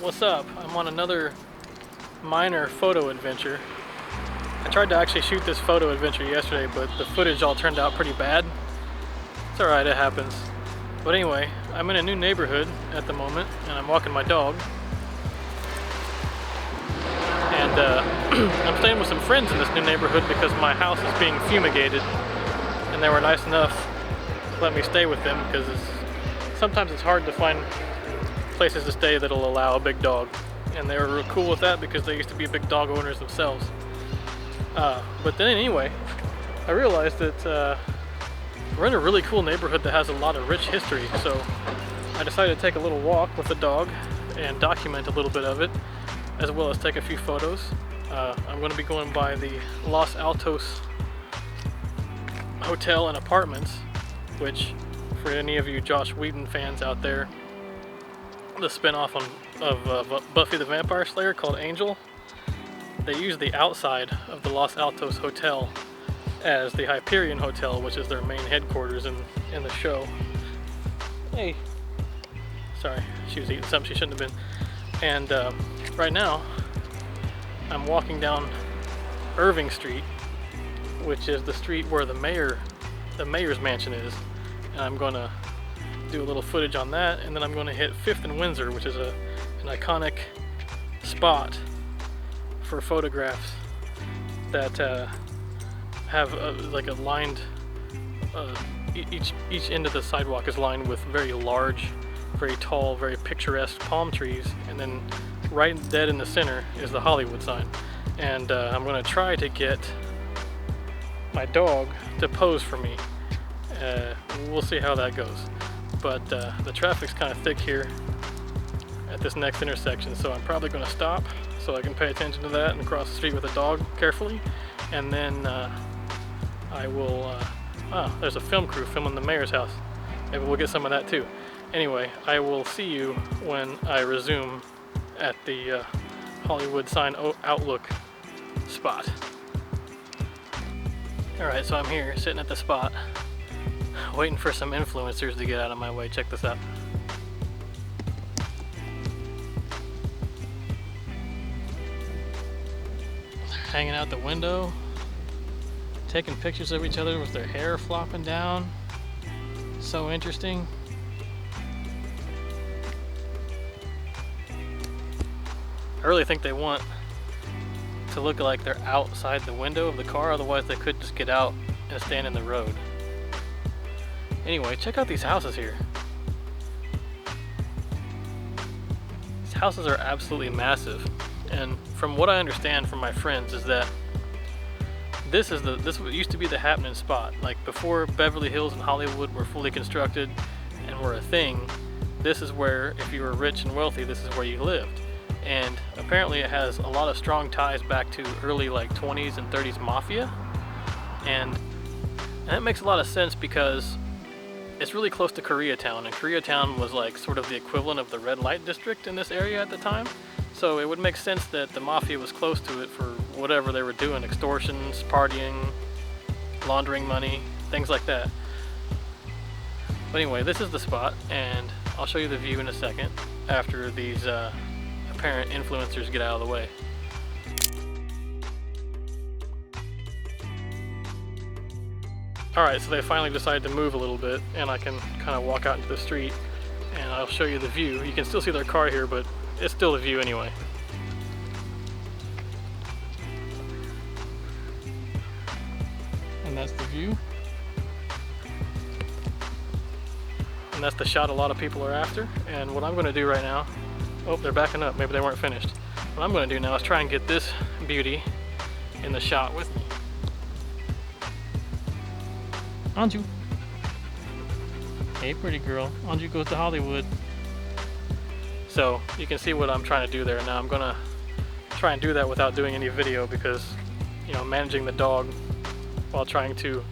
What's up? I'm on another minor photo adventure. I tried to actually shoot this photo adventure yesterday, but the footage all turned out pretty bad. It's alright, it happens. But anyway, I'm in a new neighborhood at the moment, and I'm walking my dog. And I'm staying with some friends in this new neighborhood because my house is being fumigated, and they were nice enough to let me stay with them because sometimes it's hard to find places to stay that'll allow a big dog, and they were real cool with that because they used to be big dog owners themselves. But then anyway, I realized that we're in a really cool neighborhood that has a lot of rich history, so I decided to take a little walk with the dog and document a little bit of it, as well as take a few photos. I'm going to be going by the Los Altos Hotel and Apartments, which, for any of you Joss Whedon fans out there, the spin-off of Buffy the Vampire Slayer called Angel, they use the outside of the Los Altos Hotel as the Hyperion Hotel, which is their main headquarters in the show. Hey, sorry, she was eating something she shouldn't have been. And right now, I'm walking down Irving Street, which is the street where the mayor's mansion is, and I'm going to do a little footage on that, and then I'm going to hit 5th and Windsor, which is an iconic spot for photographs that have like a lined, each end of the sidewalk is lined with very large, very tall, very picturesque palm trees, and then right dead in the center is the Hollywood sign. And I'm going to try to get my dog to pose for me. We'll see how that goes. But the traffic's kind of thick here at this next intersection, so I'm probably going to stop so I can pay attention to that and cross the street with the dog carefully. And then I will, there's a film crew filming the mayor's house. Maybe we'll get some of that too. Anyway, I will see you when I resume at the Hollywood sign outlook spot. Alright, so I'm here sitting at the spot waiting for some influencers to get out of my way. Check this out. Hanging out the window, taking pictures of each other with their hair flopping down. So interesting. I really think they want to look like they're outside the window of the car, otherwise they could just get out and stand in the road. Anyway, check out these houses here. These houses are absolutely massive, and from what I understand from my friends is that this used to be the happening spot. Like before Beverly Hills and Hollywood were fully constructed and were a thing, this is where, if you were rich and wealthy, this is where you lived. And apparently it has a lot of strong ties back to early like 20s and 30s mafia, and that makes a lot of sense because it's really close to Koreatown, and Koreatown was like sort of the equivalent of the red light district in this area at the time. So it would make sense that the mafia was close to it for whatever they were doing, extortions, partying, laundering money, things like that. But anyway, this is the spot, and I'll show you the view in a second after these apparent influencers get out of the way. Alright, so they finally decided to move a little bit, and I can kind of walk out into the street, and I'll show you the view. You can still see their car here, but it's still a view anyway. And that's the view. And that's the shot a lot of people are after. And what I'm going to do right now, oh, they're backing up, maybe they weren't finished. What I'm going to do now is try and get this beauty in the shot with me. Anju. Hey, pretty girl. Anju goes to Hollywood. So you can see what I'm trying to do there. Now I'm gonna try and do that without doing any video because, you know, managing the dog while trying to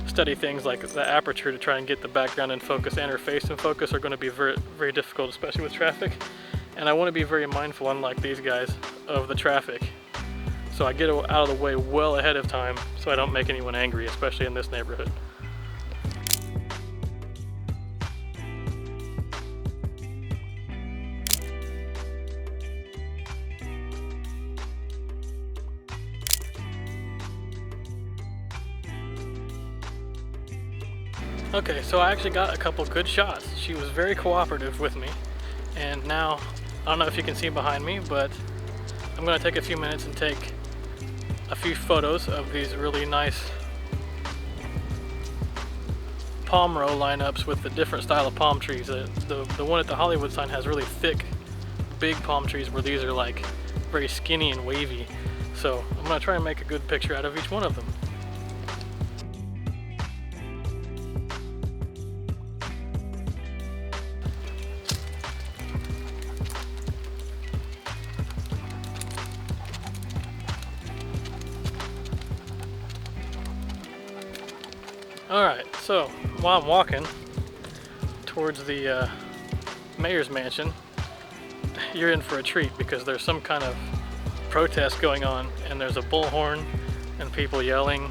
study things like the aperture to try and get the background in focus and her face in focus are going to be very, very difficult, especially with traffic. And I want to be very mindful, unlike these guys, of the traffic. So I get out of the way well ahead of time so I don't make anyone angry, especially in this neighborhood. Okay, so I actually got a couple good shots. She was very cooperative with me, and now I don't know if you can see behind me, but I'm going to take a few minutes and take a few photos of these really nice palm row lineups with the different style of palm trees. The one at the Hollywood sign has really thick, big palm trees, where these are like very skinny and wavy. So I'm going to try and make a good picture out of each one of them. Alright, so while I'm walking towards the mayor's mansion, you're in for a treat because there's some kind of protest going on, and there's a bullhorn and people yelling,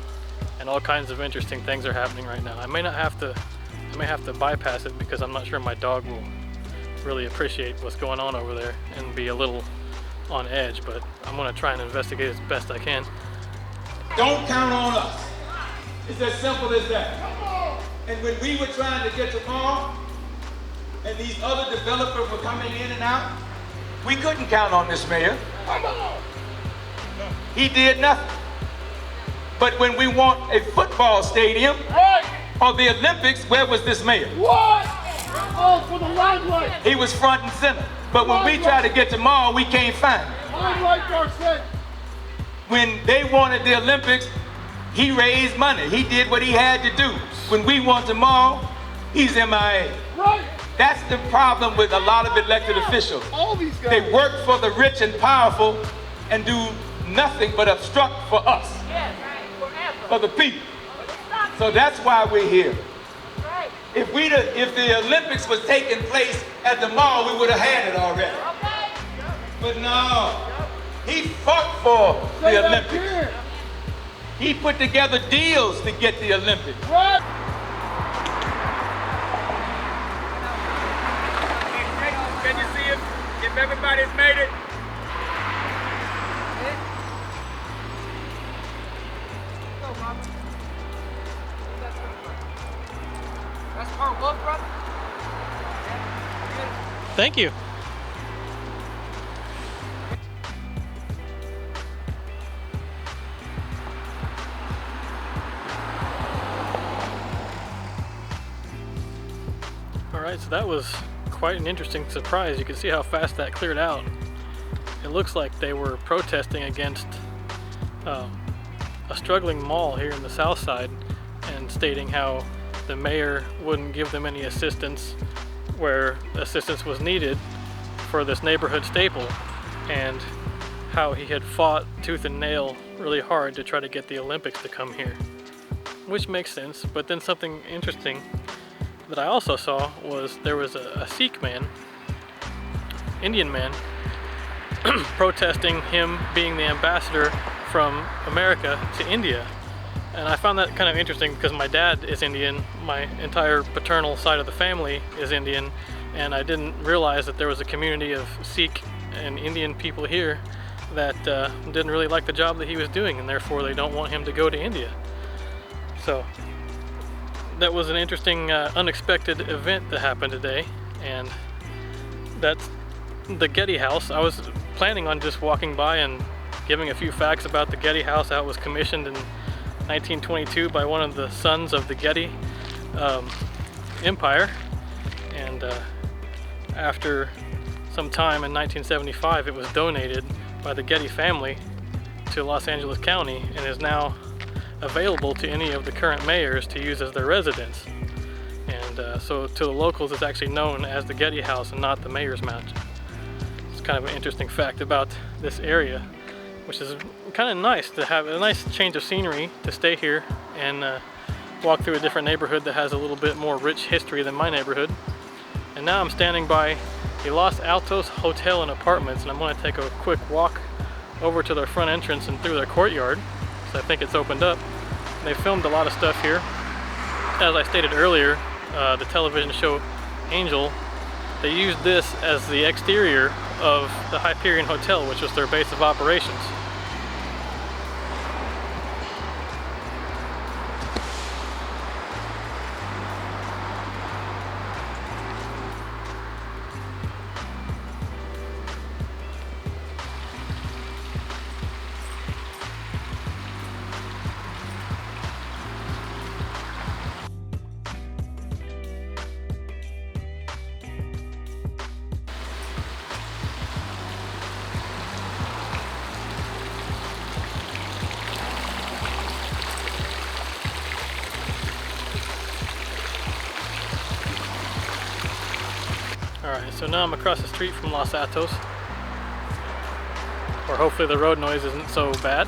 and all kinds of interesting things are happening right now. I may have to bypass it because I'm not sure my dog will really appreciate what's going on over there and be a little on edge, but I'm going to try and investigate as best I can. Don't count on us. It's as simple as that. And when we were trying to get to Mall, and these other developers were coming in and out, we couldn't count on this mayor. He did nothing. But when we want a football stadium or the Olympics, where was this mayor? What? Oh, for the limelight. He was front and center. But when we try to get to Mall, we can't find him. Limelight, Garcet. When they wanted the Olympics, he raised money. He did what he had to do. When we want the Mall, he's MIA. Right. That's the problem with a lot of elected officials. All these guys. They work for the rich and powerful and do nothing but obstruct for us, for the people. So that's why we're here. If the Olympics was taking place at the Mall, we would have had it already. But no, he fought for the Olympics. He put together deals to get the Olympics. Right. Can you see it? If everybody's made it? That's our love, brother. Thank you. Alright, so that was quite an interesting surprise. You can see how fast that cleared out. It looks like they were protesting against a struggling mall here in the south side, and stating how the mayor wouldn't give them any assistance where assistance was needed for this neighborhood staple, and how he had fought tooth and nail really hard to try to get the Olympics to come here. Which makes sense, but then something interesting that I also saw was there was a Sikh man, Indian man, protesting him being the ambassador from America to India. And I found that kind of interesting because my dad is Indian, my entire paternal side of the family is Indian, and I didn't realize that there was a community of Sikh and Indian people here that didn't really like the job that he was doing, and therefore they don't want him to go to India. So that was an interesting, unexpected event that happened today, and that's the Getty House. I was planning on just walking by and giving a few facts about the Getty House, how it was commissioned in 1922 by one of the sons of the Getty Empire, and after some time in 1975 it was donated by the Getty family to Los Angeles County and is now available to any of the current mayors to use as their residence. And so to the locals it's actually known as the Getty House and not the Mayor's Mansion. It's kind of an interesting fact about this area, which is kind of nice to have a nice change of scenery to stay here and walk through a different neighborhood that has a little bit more rich history than my neighborhood. And now I'm standing by the Los Altos Hotel and Apartments, and I'm going to take a quick walk over to their front entrance and through their courtyard. So I think it's opened up. They filmed a lot of stuff here. As I stated earlier, the television show Angel, they used this as the exterior of the Hyperion Hotel, which was their base of operations. Alright, so now I'm across the street from Los Atos, or hopefully the road noise isn't so bad,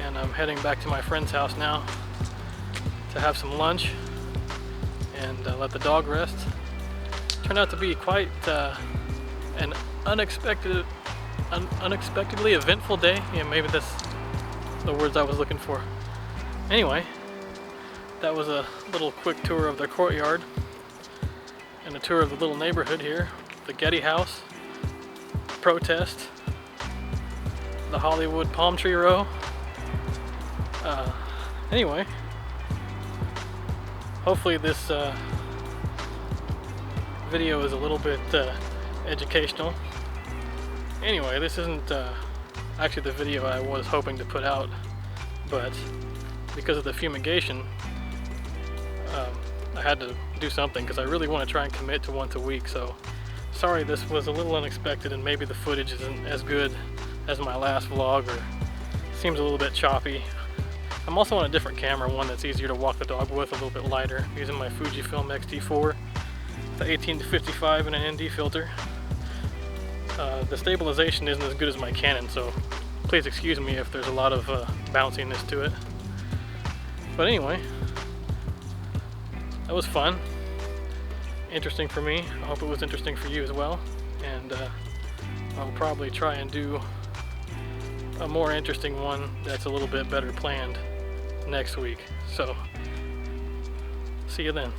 and I'm heading back to my friend's house now to have some lunch and let the dog rest. Turned out to be quite an unexpectedly eventful day. Yeah, maybe that's the words I was looking for. Anyway, that was a little quick tour of the courtyard and a tour of the little neighborhood here, the Getty House, protest, the Hollywood palm tree row. Anyway, hopefully this video is a little bit educational. Anyway, this isn't actually the video I was hoping to put out, but because of the fumigation, I had to do something because I really want to try and commit to once a week. So sorry this was a little unexpected, and maybe the footage isn't as good as my last vlog, or seems a little bit choppy. I'm also on a different camera, one that's easier to walk the dog with, a little bit lighter, using my Fujifilm X-T4, the 18-55 and an ND filter. The stabilization isn't as good as my Canon, so please excuse me if there's a lot of bounciness to it. But anyway, that was fun, interesting for me. I hope it was interesting for you as well, and I'll probably try and do a more interesting one that's a little bit better planned next week. So see you then.